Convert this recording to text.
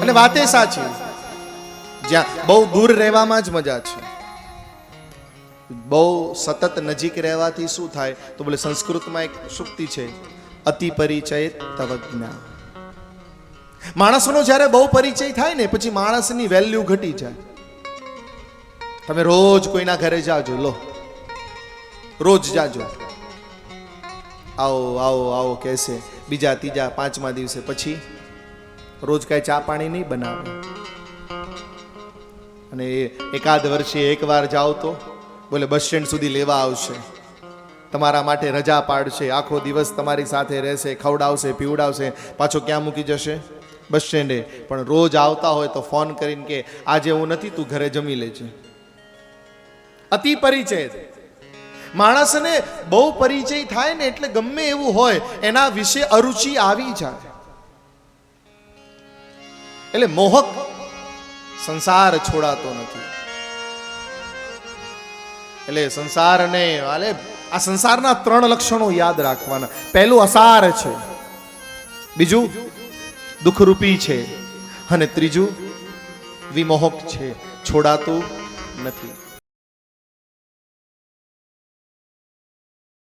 અને વાતે સાચી, જ્યાં બહુ દૂર રહેવામાં જ મજા છે. બહુ સતત નજીક રહેવાથી શું થાય તો બોલે સંસ્કૃતમાં એક સૂક્તિ છે, અતિ પરિચય તવજ્ઞા. માણસનો જ્યારે બહુ પરિચય થાય ને પછી માણસની વેલ્યુ ઘટી જાય. તમે રોજ કોઈના ઘરે જાજો, લો રોજ જાજો, આવો આવો આવો કહેશે, બીજા ત્રીજા પાંચમા દિવસે પછી રોજ કઈ ચા પાણી નહીં બનાવે. અને એકાદ વર્ષે એકવાર જાઓ તો બોલે બસ સ્ટેન્ડ સુધી લેવા આવશે, તમારા માટે રજા પાડશે, આખો દિવસ તમારી સાથે રહેશે, ખવડાવશે પીવડાવશે, પાછો ક્યાં મૂકી જશે? બસ સ્ટેન્ડે. પણ રોજ આવતા હોય તો ફોન કરીને કે આજે હું નથી, તું ઘરે જમી લેજે. અતિ પરિચય. માણસને બહુ પરિચય થાય ને એટલે ગમે એવું હોય એના વિશે અરુચિ આવી જાય. એટલે મોહક સંસાર છોડાતો નથી. એટલે સંસારને આ સંસારના 3 લક્ષણો યાદ રાખવાના. પહેલું અસાર છે, બીજું દુઃખરૂપી છે, અને ત્રીજું વિમોહક છે, છોડાતું નથી.